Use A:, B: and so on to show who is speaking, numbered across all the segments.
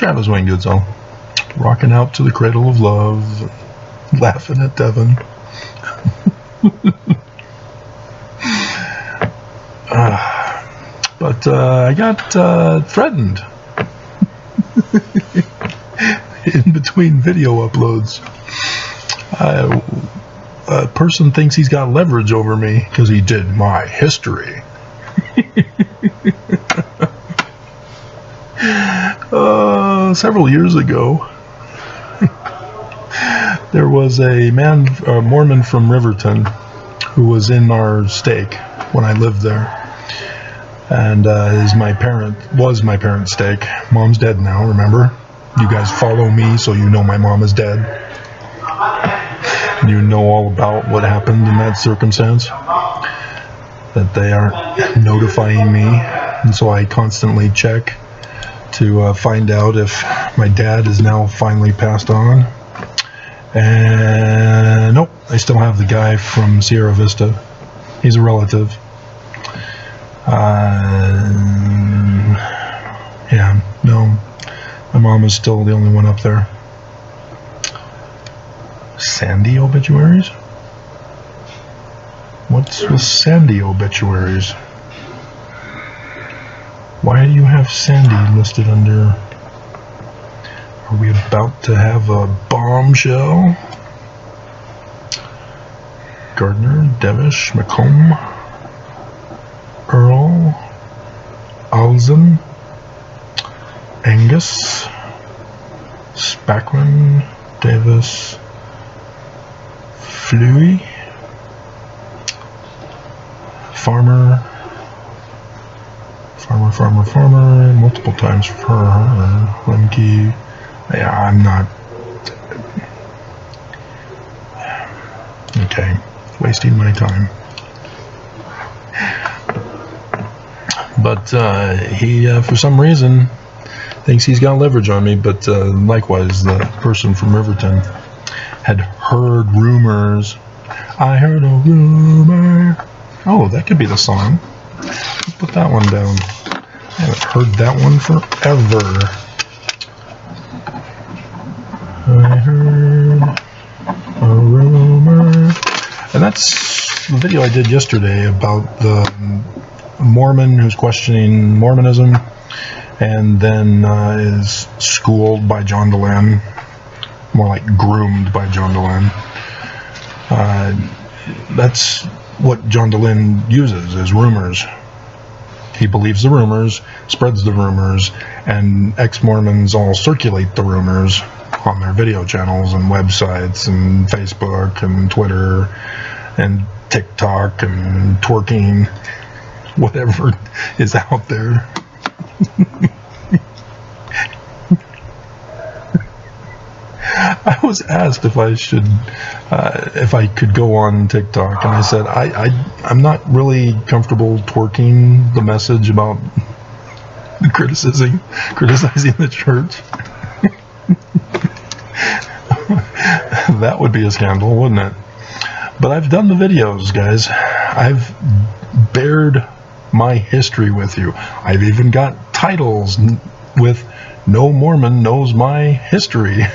A: Travis Wayne Goodsell, rocking out to the Cradle of Love, laughing at Devin. But I got threatened in between video uploads. A person thinks he's got leverage over me because he did my history. Several years ago, there was a Mormon from Riverton, who was in our stake when I lived there, and was my parent's stake. Mom's dead now, remember? You guys follow me, so you know my mom is dead. You know all about what happened in that circumstance, that they aren't notifying me, and so I constantly check to find out if my dad is now finally passed on. And nope, I still have the guy from Sierra Vista. He's a relative. Yeah, no, my mom is still the only one up there. Sandy obituaries? What's with Sandy obituaries? Why do you have Sandy listed under? Are we about to have a bombshell? Gardner, Devish, McComb, Earl, Alzen, Angus, Spackman, Davis, Fluey, Farmer, multiple times for her, Lemke. Yeah, I'm not. Okay, wasting my time. But he, for some reason, thinks he's got leverage on me. But likewise, the person from Riverton had heard rumors. I heard a rumor. Oh, that could be the song. Let's put that one down. I haven't heard that one forever. I heard a rumor. And that's the video I did yesterday about the Mormon who's questioning Mormonism and then is schooled by John Dehlin. More like groomed by John Dehlin. That's what John Dehlin uses, is rumors. He believes the rumors, spreads the rumors, and ex-Mormons all circulate the rumors on their video channels and websites and Facebook and Twitter and TikTok and twerking, whatever is out there. I was asked if I should, if I could go on TikTok, and I said I'm not really comfortable twerking the message about criticizing the church. That would be a scandal, wouldn't it? But I've done the videos, guys. I've bared my history with you. I've even got titles with "No Mormon Knows My History."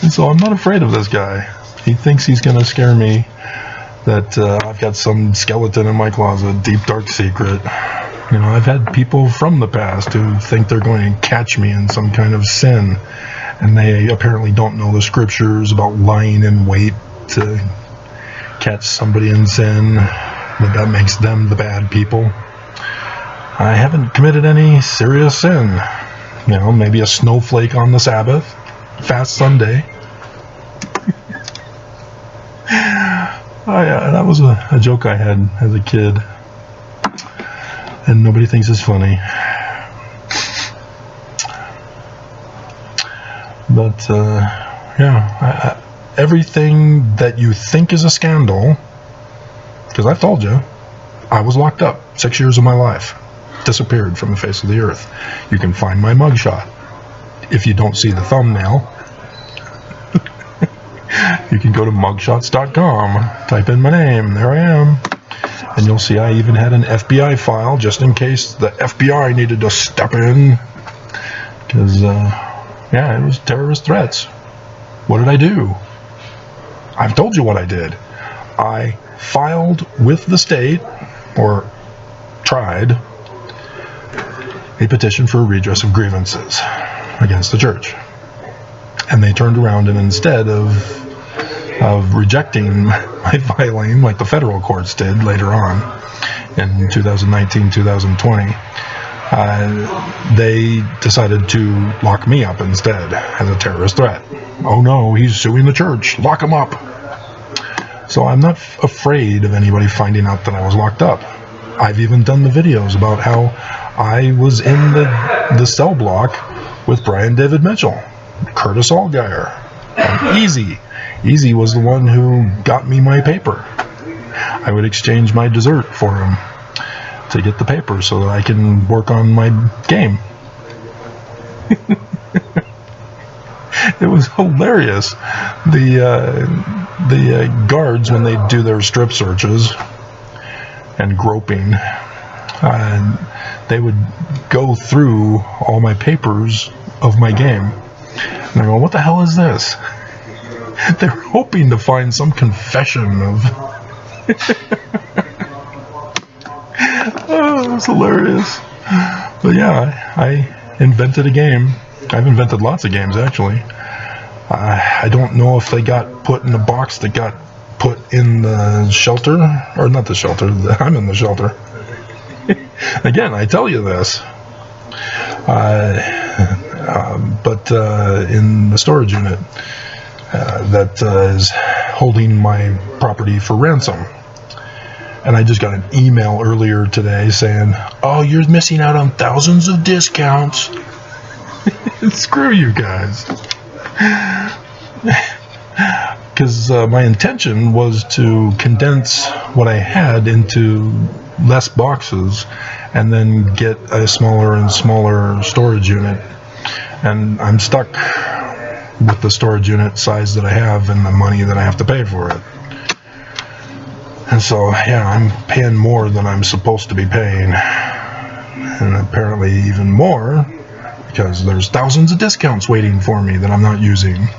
A: And so I'm not afraid of this guy. He thinks he's going to scare me, that I've got some skeleton in my closet, deep dark secret. You know, I've had people from the past who think they're going to catch me in some kind of sin, and they apparently don't know the scriptures about lying in wait to catch somebody in sin, that makes them the bad people. I haven't committed any serious sin. You know, maybe a snowflake on the Sabbath, fast Sunday. Oh yeah, that was a joke I had as a kid, and nobody thinks it's funny. But yeah, everything that you think is a scandal, because I've told you, I was locked up 6 years of my life, disappeared from the face of the earth. You can find my mugshot if you don't see the thumbnail. You can go to mugshots.com, type in my name, there I am. And you'll see I even had an FBI file just in case the FBI needed to step in. Because, yeah, it was terrorist threats. What did I do? I've told you what I did. I filed with the state, or tried, a petition for a redress of grievances against the church. And they turned around, and instead of rejecting my filing like the federal courts did later on in 2019, 2020, they decided to lock me up instead as a terrorist threat. Oh no, he's suing the church. Lock him up. So I'm not afraid of anybody finding out that I was locked up. I've even done the videos about how I was in the cell block with Brian David Mitchell, Curtis Allgaier, and Easy. Easy was the one who got me my paper. I would exchange my dessert for him to get the paper so that I can work on my game. It was hilarious. The guards, when they do their strip searches and groping, they would go through all my papers of my game. And I go, what the hell is this? They're hoping to find some confession of... Oh, it was hilarious. But yeah, I invented a game. I've invented lots of games, actually. I don't know if they got put in the box that got put in the shelter, or not the shelter. I'm in the shelter. Again, I tell you this. But in the storage unit that is holding my property for ransom. And I just got an email earlier today saying, oh, you're missing out on thousands of discounts. Screw you guys. Because my intention was to condense what I had into less boxes and then get a smaller and smaller storage unit. And I'm stuck with the storage unit size that I have and the money that I have to pay for it. And so, yeah, I'm paying more than I'm supposed to be paying. And apparently even more, because there's thousands of discounts waiting for me that I'm not using.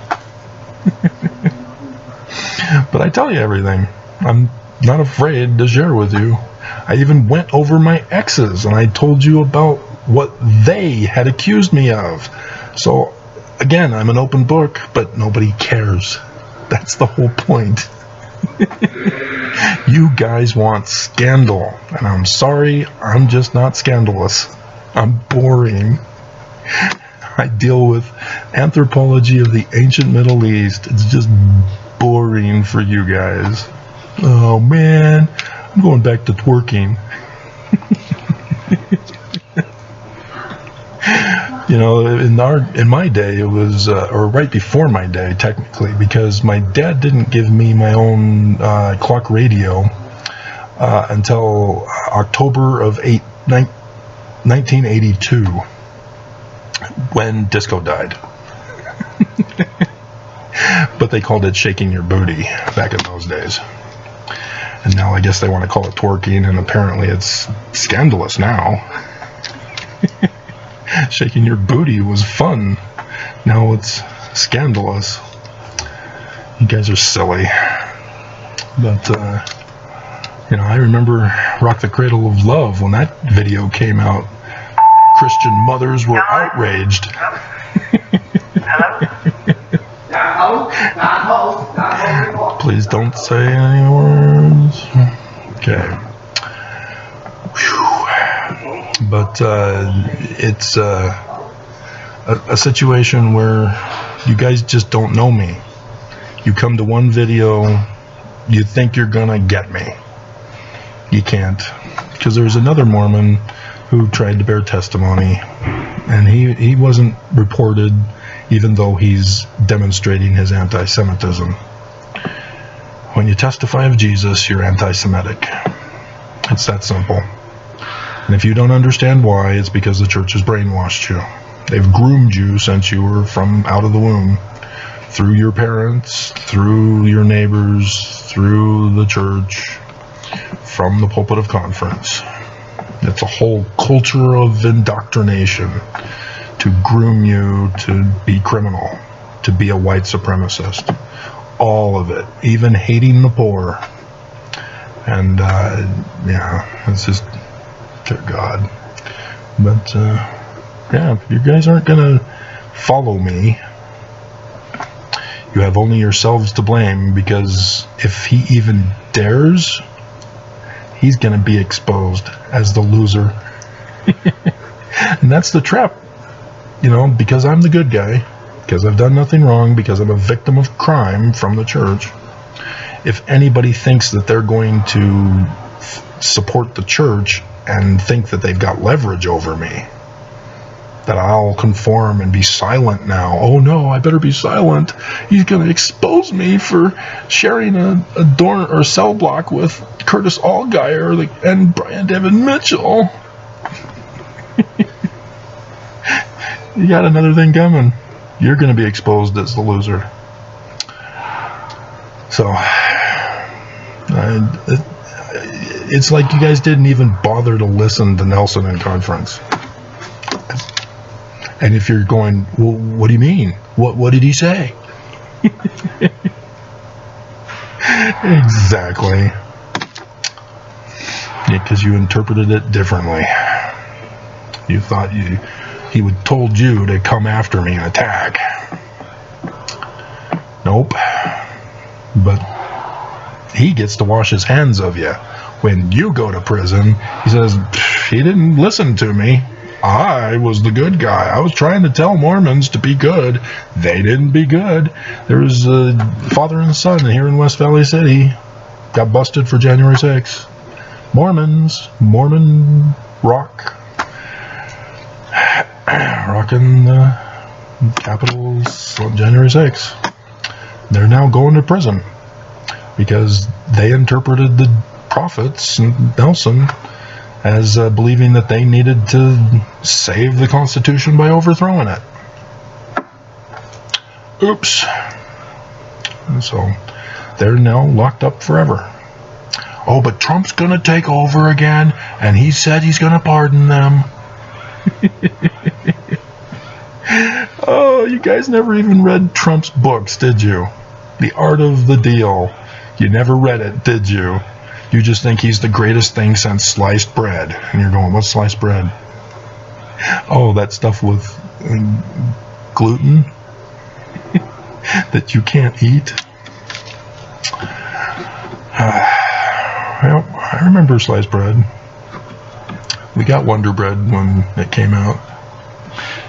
A: But I tell you everything. I'm not afraid to share with you. I even went over my exes, and I told you about what they had accused me of. So, again, I'm an open book, but nobody cares. That's the whole point. You guys want scandal, and I'm sorry, I'm just not scandalous. I'm boring. I deal with anthropology of the ancient Middle East. It's just boring for you guys. Oh man, I'm going back to twerking. You know, in my day, it was, or right before my day, technically, because my dad didn't give me my own clock radio until October of 1982, when disco died. But they called it shaking your booty back in those days. And now I guess they want to call it twerking, and apparently it's scandalous now. Shaking your booty was fun. Now it's scandalous. You guys are silly. But, you know, I remember Rock the Cradle of Love when that video came out. Christian mothers were outraged. Please don't say any words. Okay. But it's a situation where you guys just don't know me. You come to one video, you think you're gonna get me. You can't. Because there was another Mormon who tried to bear testimony, and he wasn't reported, even though he's demonstrating his anti-Semitism. When you testify of Jesus, you're anti-Semitic. It's that simple. And if you don't understand why, it's because the church has brainwashed you. They've groomed you since you were from out of the womb. Through your parents, through your neighbors, through the church. from the pulpit of conference. It's a whole culture of indoctrination to groom you to be criminal, to be a white supremacist. All of it, even hating the poor. And, yeah, it's just, dear God. But, yeah, if you guys aren't going to follow me, you have only yourselves to blame, because if he even dares, he's going to be exposed as the loser. And that's the trap, you know, because I'm the good guy, because I've done nothing wrong, because I'm a victim of crime from the church. If anybody thinks that they're going to support the church and think that they've got leverage over me, that I'll conform and be silent now. Oh no, I better be silent. He's going to expose me for sharing a dorm or cell block with Curtis Allgaier and Brian David Mitchell. You got another thing coming. You're going to be exposed as the loser. So, it's like you guys didn't even bother to listen to Nelson in conference. And if you're going, well, what do you mean? What did he say? Exactly. Yeah, because you interpreted it differently. You thought he would told you to come after me and attack. Nope. But he gets to wash his hands of you. When you go to prison, he says, he didn't listen to me. I was the good guy. I was trying to tell Mormons to be good. They didn't be good. There was a father and son here in West Valley City. Got busted for January 6th. Mormon rock. Rocking the Capitals on January 6th. They're now going to prison because they interpreted the prophets, Nelson, as believing that they needed to save the Constitution by overthrowing it. Oops. And so they're now locked up forever. Oh, but Trump's going to take over again, and he said he's going to pardon them. Oh, you guys never even read Trump's books, did you? The Art of the Deal. You never read it, did you? You just think he's the greatest thing since sliced bread. And you're going, what's sliced bread? Oh, that stuff with gluten that you can't eat. Well, I remember sliced bread. We got Wonder Bread when it came out.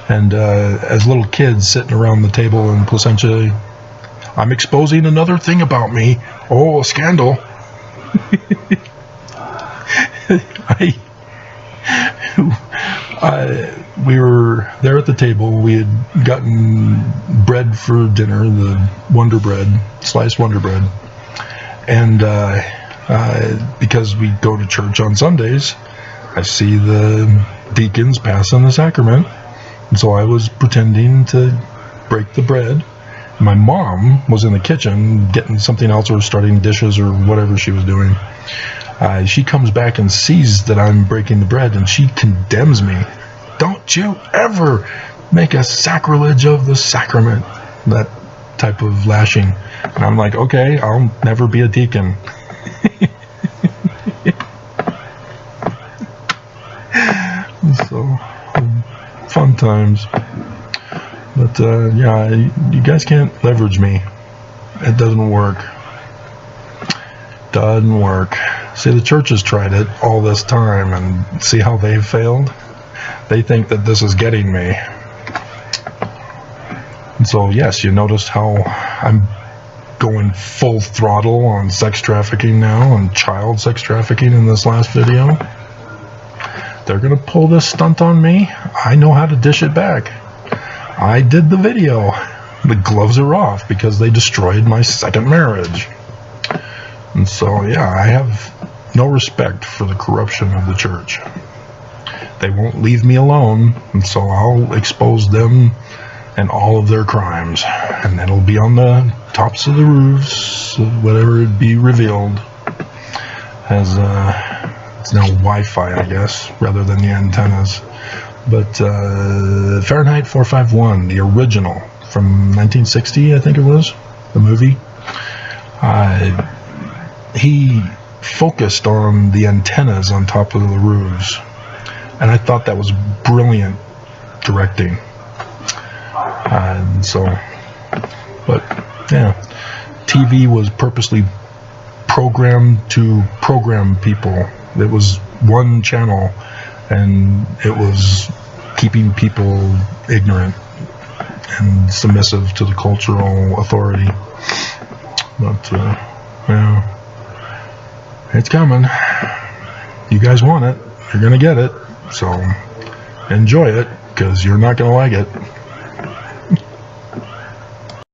A: And as little kids sitting around the table in Placentia, I'm exposing another thing about me. Oh, a scandal. We were there at the table. We had gotten bread for dinner, the Wonder Bread, sliced Wonder Bread. And because we go to church on Sundays, I see the deacons passing the sacrament. And so I was pretending to break the bread. My mom was in the kitchen getting something else or starting dishes or whatever she was doing. She comes back and sees that I'm breaking the bread, and she condemns me. Don't you ever make a sacrilege of the sacrament. That type of lashing. And I'm like, okay, I'll never be a deacon. So, fun times. But, yeah, you guys can't leverage me. It doesn't work. Doesn't work. See, the church has tried it all this time, and see how they've failed? They think that this is getting me. And so, yes, you noticed how I'm going full throttle on sex trafficking now, and child sex trafficking in this last video. They're going to pull this stunt on me. I know how to dish it back. I did the video. The gloves are off because they destroyed my second marriage. And so, yeah, I have no respect for the corruption of the church. They won't leave me alone, and so I'll expose them and all of their crimes. And it'll be on the tops of the roofs, whatever it be revealed. has it's now Wi-Fi, I guess, rather than the antennas. But Fahrenheit 451, the original from 1960, I think it was, the movie. He focused on the antennas on top of the roofs, and I thought that was brilliant directing. But yeah, TV was purposely programmed to program people. It was one channel, and it was keeping people ignorant and submissive to the cultural authority. But yeah, it's coming. You guys want it, you're gonna get it, so enjoy it, because you're not gonna like it.